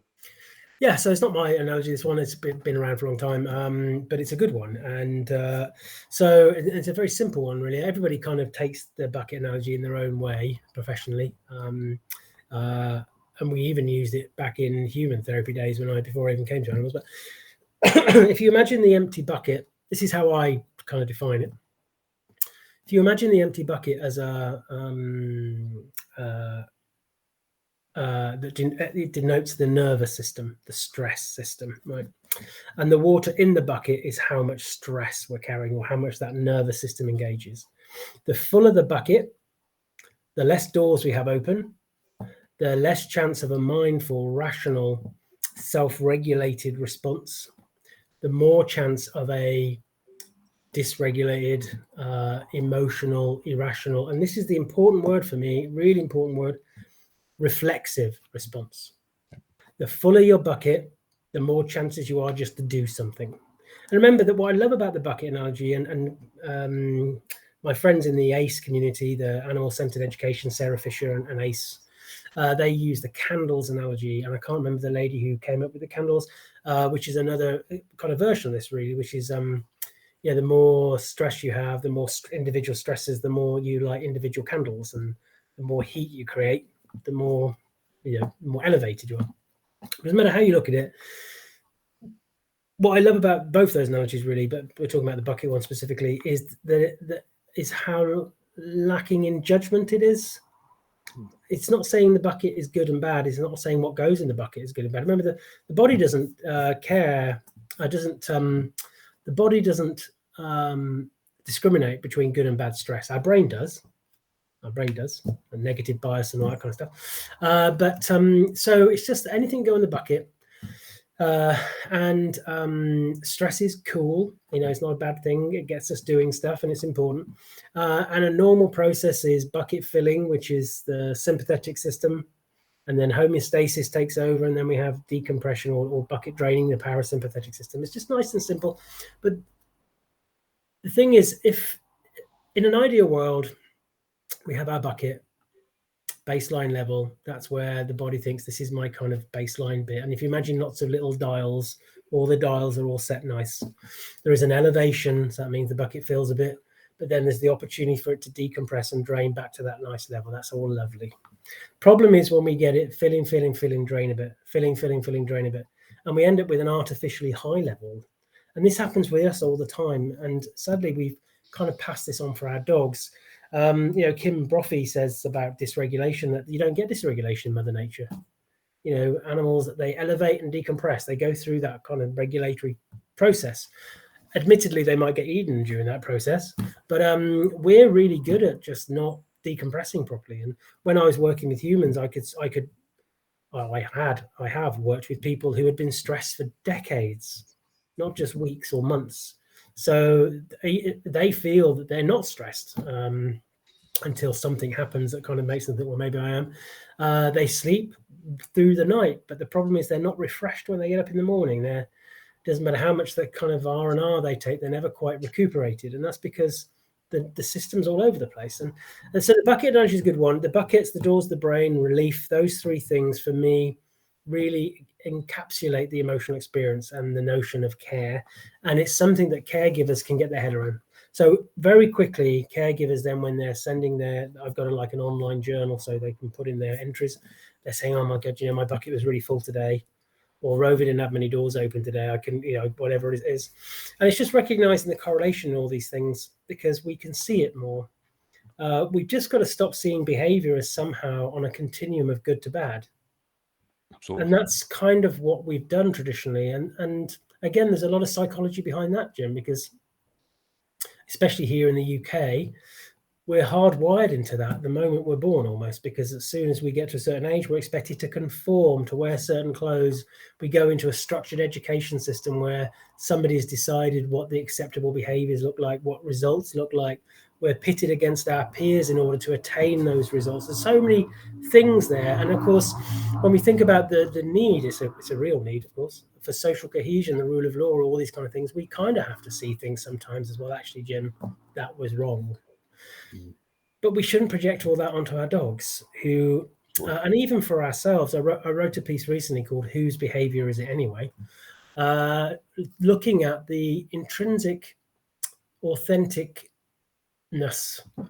Yeah, so it's not my analogy, this one. It's been around for a long time, but it's a good one. And so it's a very simple one, really. Everybody kind of takes the bucket analogy in their own way professionally. And we even used it back in human therapy days before I even came to animals. But if you imagine the empty bucket, this is how I kind of define it. If you imagine the empty bucket as it denotes the nervous system, the stress system, right? And the water in the bucket is how much stress we're carrying, or how much that nervous system engages. The fuller the bucket, the less doors we have open, the less chance of a mindful, rational self-regulated response, the more chance of a dysregulated, emotional, irrational, and this is the important word for me, really important word, reflexive response. The fuller your bucket, the more chances you are just to do something. And remember that what I love about the bucket analogy, and my friends in the ACE community, the Animal Centered Education, Sarah Fisher and ACE, they use the candles analogy, and I can't remember the lady who came up with the candles, which is another kind of version of this, really, which is the more stress you have, the more individual stresses, the more you light individual candles, and the more heat you create, the more more elevated you are. It doesn't matter how you look at it. What I love about both those analogies, really, but we're talking about the bucket one specifically, is that is how lacking in judgment it is. It's not saying the bucket is good and bad. It's not saying what goes in the bucket is good and bad. Remember, the body doesn't care. The body doesn't discriminate between good and bad stress. Our brain does. A negative bias and all that kind of stuff. So it's just anything go in the bucket. And stress is cool. It's not a bad thing. It gets us doing stuff and it's important. And a normal process is bucket filling, which is the sympathetic system. And then homeostasis takes over. And then we have decompression or bucket draining, the parasympathetic system. It's just nice and simple. But the thing is, if in an ideal world, we have our bucket, baseline level, that's where the body thinks this is my kind of baseline bit. And if you imagine lots of little dials, all the dials are all set nice. There is an elevation, so that means the bucket fills a bit, but then there's the opportunity for it to decompress and drain back to that nice level. That's all lovely. Problem is when we get it filling, drain a bit, filling, drain a bit, and we end up with an artificially high level. And this happens with us all the time. And sadly, we've kind of passed this on for our dogs. Kim Brophy says about dysregulation that you don't get dysregulation in Mother Nature. Animals, they elevate and decompress. They go through that kind of regulatory process. Admittedly, they might get eaten during that process, but we're really good at just not decompressing properly. And when I was working with humans, I have worked with people who had been stressed for decades, not just weeks or months. So they feel that they're not stressed until something happens that kind of makes them think, well, maybe I am. They sleep through the night, but the problem is they're not refreshed when they get up in the morning. It doesn't matter how much the kind of R&R they take, they're never quite recuperated. And that's because the system's all over the place. And so the bucket analogy is a good one. The buckets, the doors, the brain, relief, those three things for me really encapsulate the emotional experience and the notion of care. And it's something that caregivers can get their head around. So very quickly, caregivers then, when they're sending I've got an online journal so they can put in their entries. They're saying, oh my God, my bucket was really full today. Or Rover didn't have many doors open today. I can, whatever it is. And it's just recognizing the correlation in all these things because we can see it more. We've just got to stop seeing behavior as somehow on a continuum of good to bad. Absolutely. And that's kind of what we've done traditionally. And again, there's a lot of psychology behind that, Jim, because especially here in the UK, we're hardwired into that the moment we're born almost, because as soon as we get to a certain age, we're expected to conform, to wear certain clothes. We go into a structured education system where somebody has decided what the acceptable behaviors look like, what results look like. We're pitted against our peers in order to attain those results. There's so many things there. And of course, when we think about the need, it's a real need, of course, for social cohesion, the rule of law, all these kind of things. We kind of have to see things sometimes as well. Actually, Jim, that was wrong. But we shouldn't project all that onto our dogs, who, and even for ourselves. I wrote a piece recently called "Whose Behavior Is It Anyway?" Looking at the intrinsic, authenticness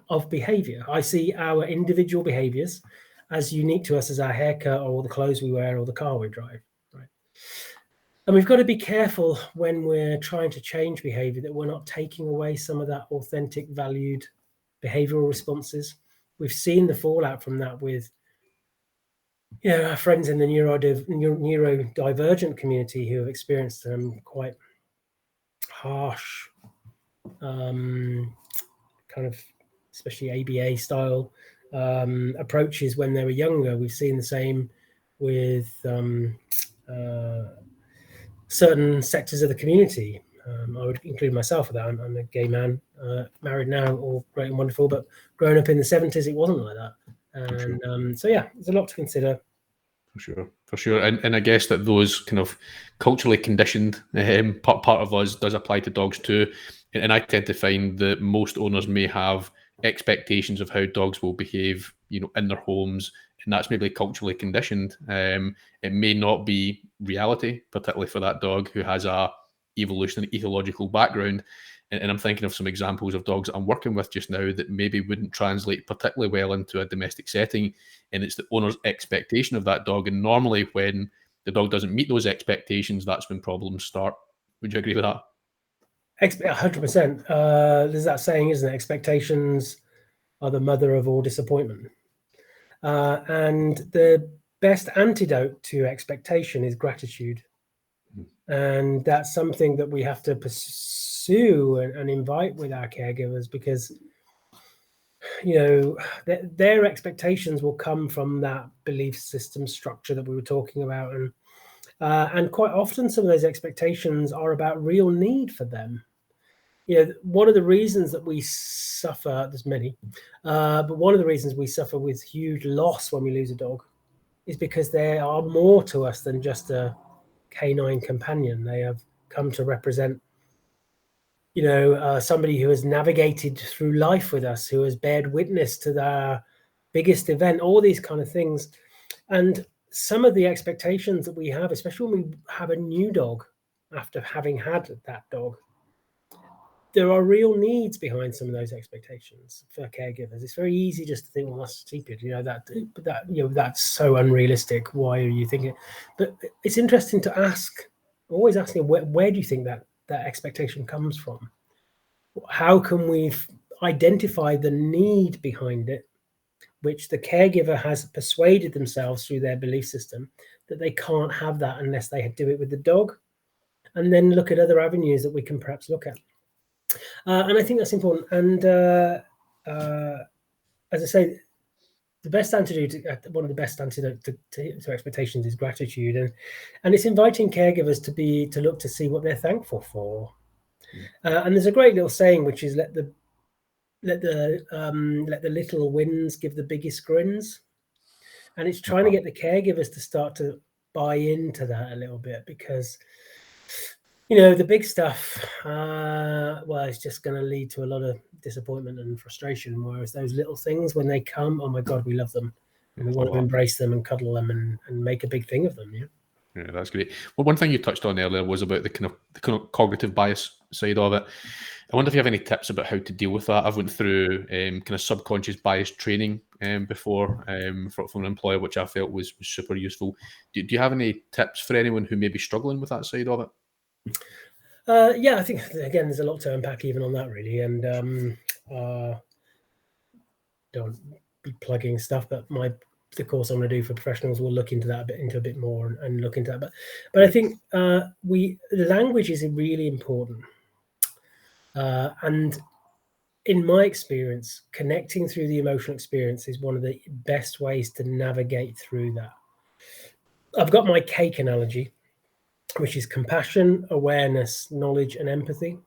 of behavior. I see our individual behaviors as unique to us as our haircut or the clothes we wear or the car we drive. Right? And we've got to be careful when we're trying to change behavior that we're not taking away some of that authentic, valued behavioral responses. We've seen the fallout from that with our friends in the neurodivergent community who have experienced quite harsh kind of, especially ABA style approaches when they were younger. We've seen the same with certain sectors of the community. I would include myself with that. I'm a gay man, married now, all great and wonderful, but growing up in the 70s, it wasn't like that. And so, yeah, there's a lot to consider. For sure. And I guess that those kind of culturally conditioned part of us does apply to dogs too. And I tend to find that most owners may have expectations of how dogs will behave, in their homes, and that's maybe culturally conditioned. It may not be reality, particularly for that dog who has a evolutionary ethological background. And I'm thinking of some examples of dogs that I'm working with just now that maybe wouldn't translate particularly well into a domestic setting. And it's the owner's expectation of that dog. And normally when the dog doesn't meet those expectations, that's when problems start. Would you agree with that? 100%. There's that saying, isn't it? Expectations are the mother of all disappointment. And the best antidote to expectation is gratitude. And that's something that we have to pursue and invite with our caregivers, because their expectations will come from that belief system structure that we were talking about, and quite often some of those expectations are about real need for them. One of the reasons that we suffer, there's many, but one of the reasons we suffer with huge loss when we lose a dog is because they are more to us than just a canine companion. They have come to represent somebody who has navigated through life with us, who has bared witness to their biggest event, all these kind of things. And some of the expectations that we have, especially when we have a new dog after having had that dog, there are real needs behind some of those expectations for caregivers. It's very easy just to think, well, that's stupid, that's so unrealistic. Why are you thinking? But it's interesting to ask, always asking, where do you think that expectation comes from? How can we identify the need behind it, which the caregiver has persuaded themselves through their belief system that they can't have that unless they do it with the dog, and then look at other avenues that we can perhaps look at. And I think that's important. And as I say, the best antidote, one of the best antidotes to expectations is gratitude, and it's inviting caregivers to look to see what they're thankful for. And there's a great little saying which is let the little wins give the biggest grins, and it's trying to get the caregivers to start to buy into that a little bit, because the big stuff, it's just going to lead to a lot of disappointment and frustration. Whereas those little things, when they come, oh my God, we love them, and we want to embrace them and cuddle them and make a big thing of them. Yeah, that's great. Well, one thing you touched on earlier was about the kind of cognitive bias side of it. I wonder if you have any tips about how to deal with that. I've went through kind of subconscious bias training before from an employer, which I felt was super useful. Do you have any tips for anyone who may be struggling with that side of it? Yeah, I think, again, there's a lot to unpack even on that, really. And don't be plugging stuff, but the course I'm going to do for professionals will look into that a bit more and look into that. But I think language is really important. And in my experience, connecting through the emotional experience is one of the best ways to navigate through that. I've got my cake analogy, which is compassion, awareness, knowledge, and empathy.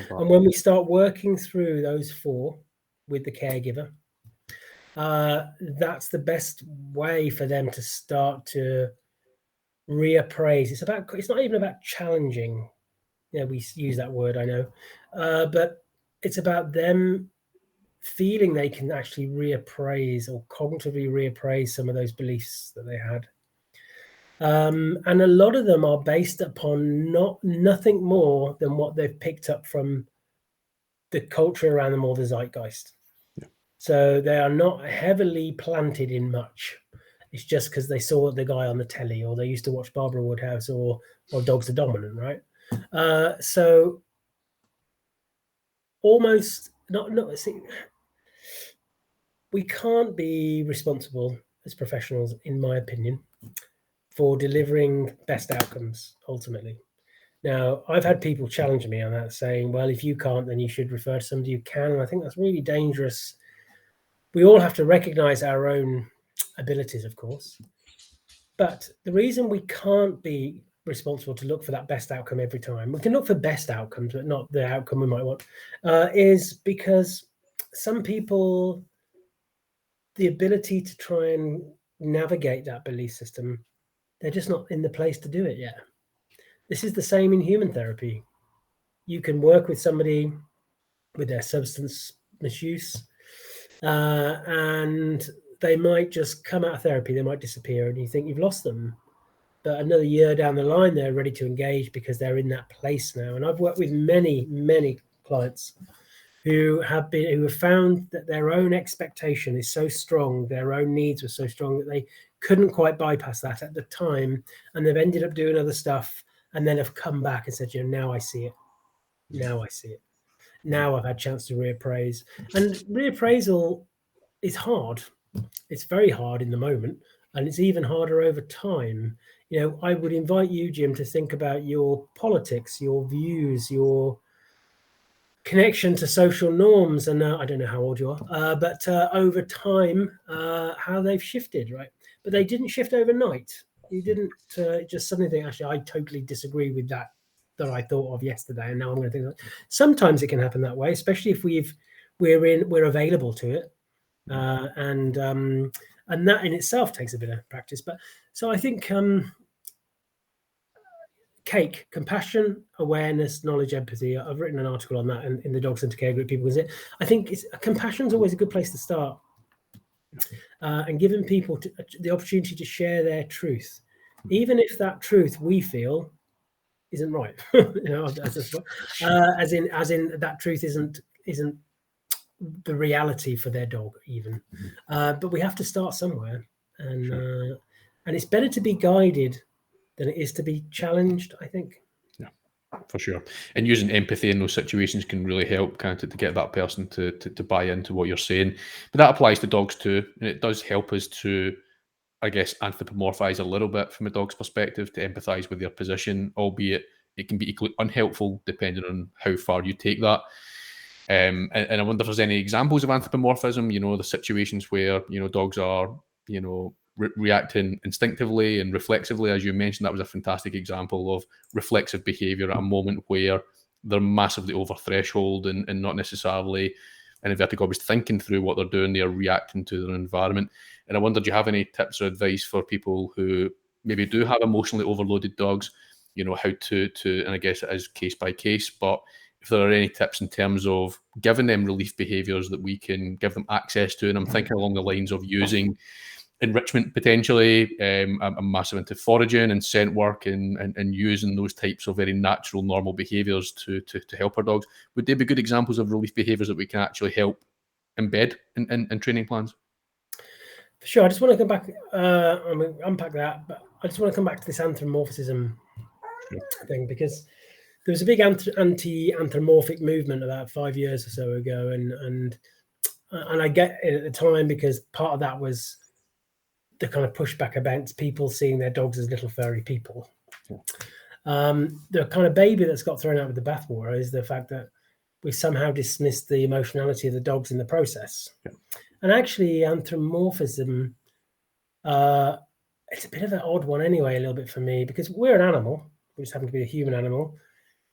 Wow. And when we start working through those four with the caregiver, that's the best way for them to start to reappraise. It's not even about challenging. We use that word, I know, but it's about them feeling they can actually reappraise or cognitively reappraise some of those beliefs that they had. And a lot of them are based upon nothing more than what they've picked up from the culture around them or the zeitgeist. Yeah. So they are not heavily planted in much. It's just because they saw the guy on the telly, or they used to watch Barbara Woodhouse, or Dogs Are Dominant, right? So almost not. See, we can't be responsible as professionals, in my opinion, for delivering best outcomes ultimately. Now, I've had people challenge me on that, saying, well, if you can't, then you should refer to somebody who can. And I think that's really dangerous. We all have to recognize our own abilities, of course. But the reason we can't be responsible to look for that best outcome every time, we can look for best outcomes, but not the outcome we might want, is because some people, the ability to try and navigate that belief system, they're just not in the place to do it yet. This is the same in human therapy. You can work with somebody with their substance misuse, and they might just come out of therapy, they might disappear, and you think you've lost them. But another year down the line, they're ready to engage because they're in that place now. And I've worked with many, many clients who have found that their own expectation is so strong, their own needs were so strong that they couldn't quite bypass that at the time, and they've ended up doing other stuff, and then have come back and said, now I see it. Now I see it. Now I've had a chance to reappraise. And reappraisal is hard. It's very hard in the moment, and it's even harder over time. I would invite you, Jim, to think about your politics, your views, your connection to social norms. And I don't know how old you are, but over time, how they've shifted, right? But they didn't shift overnight. You didn't just suddenly think, actually, I totally disagree with that I thought of yesterday, and now I'm going to think that. Sometimes it can happen that way, especially if we're available to it, and that in itself takes a bit of practice. But so I think CAKE, compassion, awareness, knowledge, empathy. I've written an article on that in the Dog Centre Care Group. People visit. I think compassion is always a good place to start, and giving people the opportunity to share their truth, even if that truth we feel isn't right. As in that truth isn't the reality for their dog even. But we have to start somewhere, and it's better to be guided than it is to be challenged, I think. Yeah, for sure. And using empathy in those situations can really help to get that person to buy into what you're saying. But that applies to dogs too, and it does help us to, I guess, anthropomorphize a little bit from a dog's perspective, to empathize with their position, albeit it can be equally unhelpful depending on how far you take that. And I wonder if there's any examples of anthropomorphism, the situations where, dogs are, reacting instinctively and reflexively. As you mentioned, that was a fantastic example of reflexive behavior at a moment where they're massively over threshold and not necessarily, in inverted commas, thinking through what they're doing. They're reacting to their environment. And I wonder, do you have any tips or advice for people who maybe do have emotionally overloaded dogs, how to, and I guess it is case by case, but if there are any tips in terms of giving them relief behaviors that we can give them access to? And I'm thinking along the lines of using enrichment potentially. I'm massive into foraging and scent work and using those types of very natural, normal behaviors to help our dogs. Would they be good examples of relief behaviors that we can actually help embed in training plans? For sure. I just want to come back, unpack that, but I just want to come back to this anthropomorphism thing, because there was a big anti-anthropomorphic movement about 5 years or so ago, and I get it at the time, because part of that was the kind of pushback against people seeing their dogs as little furry people. The kind of baby that's got thrown out with the bathwater is the fact that we somehow dismissed the emotionality of the dogs in the process. And actually, anthropomorphism, it's a bit of an odd one anyway, a little bit for me, because we're an animal. We just happen to be a human animal.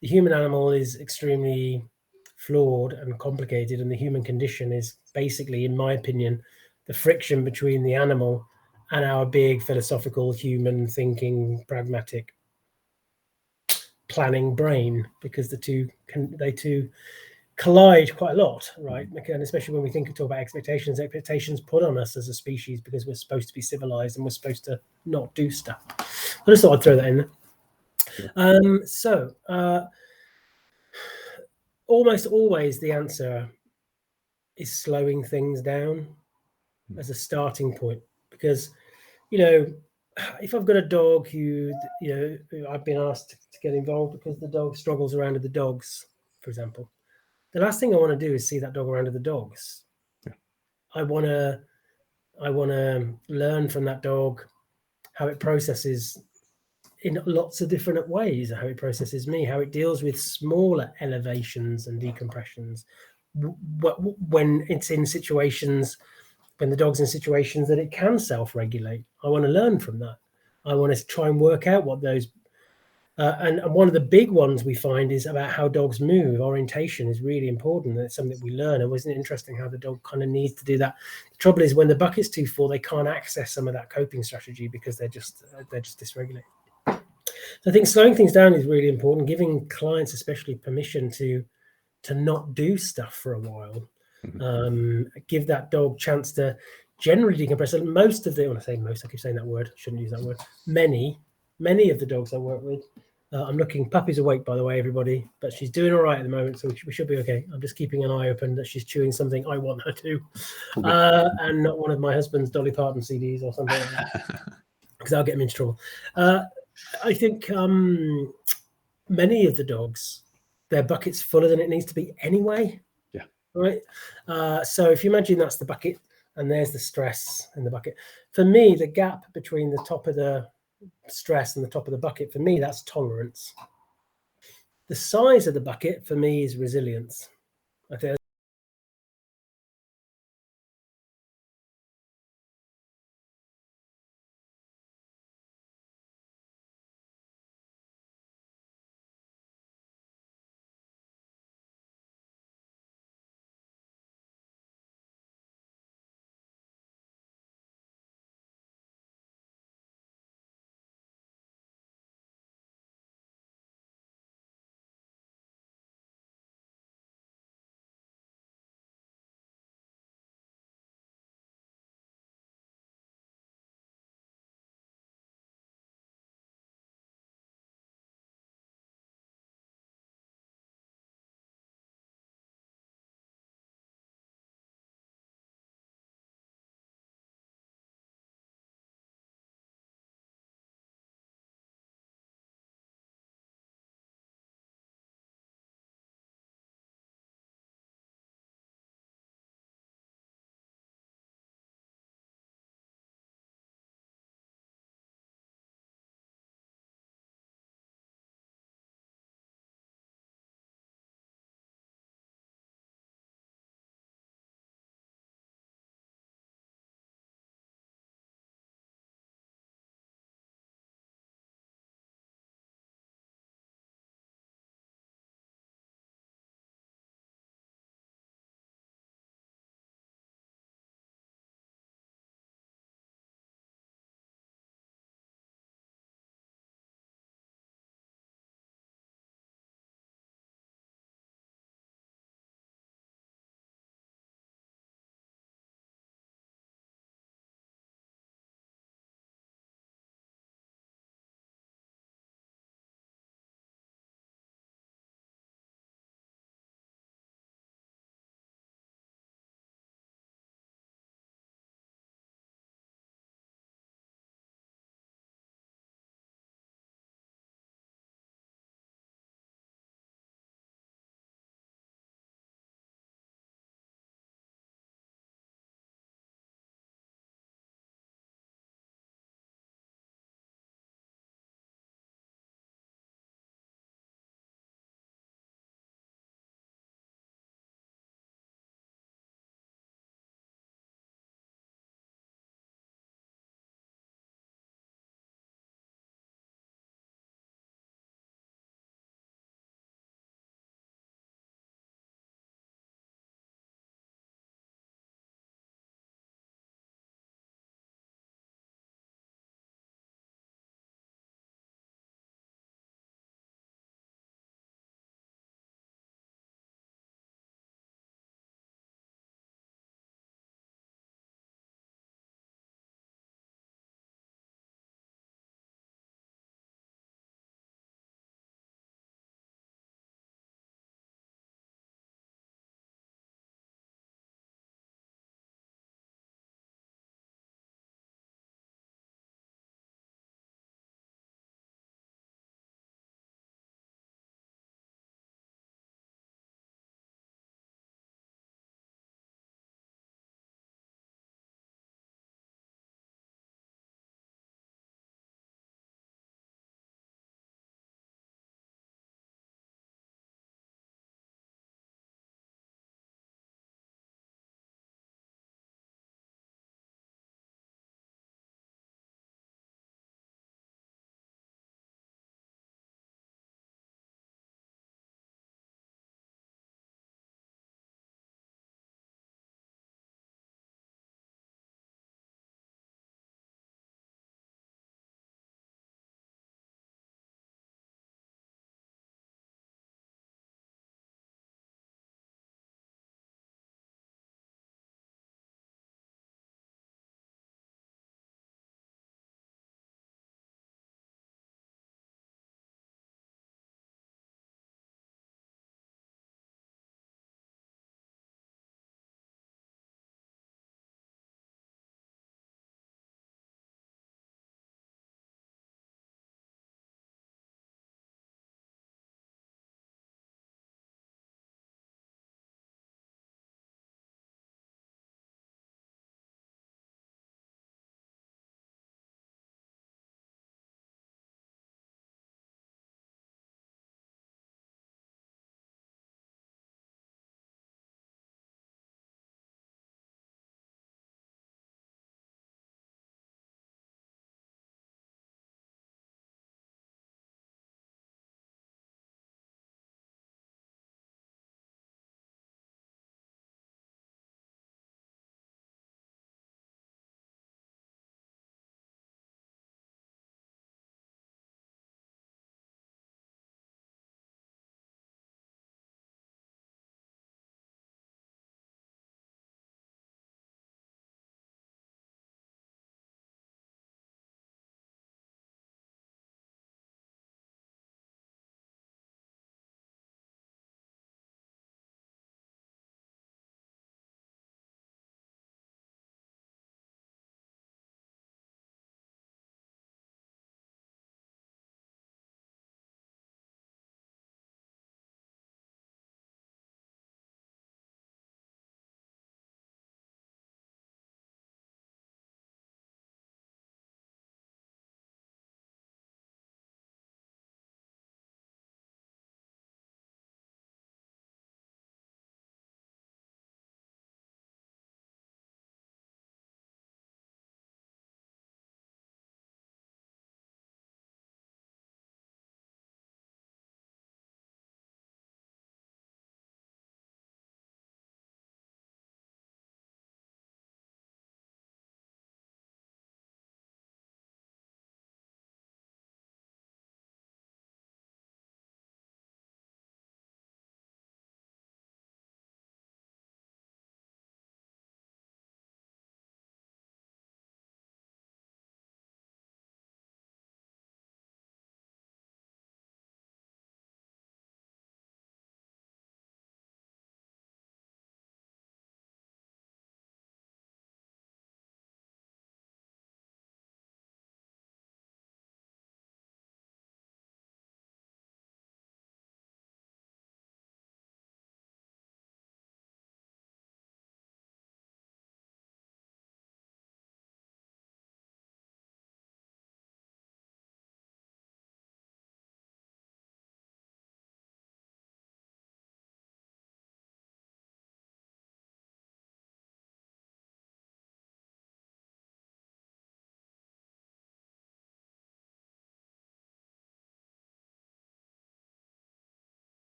The human animal is extremely flawed and complicated, and the human condition is basically, in my opinion, the friction between the animal and our big philosophical, human thinking, pragmatic, planning brain, because they two collide quite a lot, right? And especially when we talk about expectations put on us as a species, because we're supposed to be civilized and we're supposed to not do stuff. I just thought I'd throw that in there. Almost always the answer is slowing things down as a starting point, because if I've got a dog who I've been asked to get involved because the dog struggles around with the dogs, for example, the last thing I want to do is see that dog around with the dogs. I want to learn from that dog how it processes in lots of different ways, how it processes me, how it deals with smaller elevations and decompressions when it's in situations, when the dog's in situations that it can self-regulate. I want to learn from that. I want to try and work out what those and one of the big ones we find is about how dogs move. Orientation is really important. It's something that we learn. And wasn't it interesting how the dog kind of needs to do that? The trouble is when the bucket's too full, they can't access some of that coping strategy because they're just dysregulated. So I think slowing things down is really important, giving clients especially permission to not do stuff for a while. Give that dog chance to generally decompress. And most of the, when I say most, I keep saying that word, shouldn't use that word. Many of the dogs I work with, I'm looking, Puppy's awake, by the way, everybody, but she's doing all right at the moment, so we should be okay. I'm just keeping an eye open that she's chewing something I want her to, and not one of my husband's Dolly Parton CDs or something like that, because I'll get him into trouble. I think many of the dogs, their bucket's fuller than it needs to be anyway. Yeah. Right. So if you imagine that's the bucket and there's the stress in the bucket, for me, the gap between the top of the stress and the top of the bucket, for me, that's tolerance. The size of the bucket for me is resilience. I think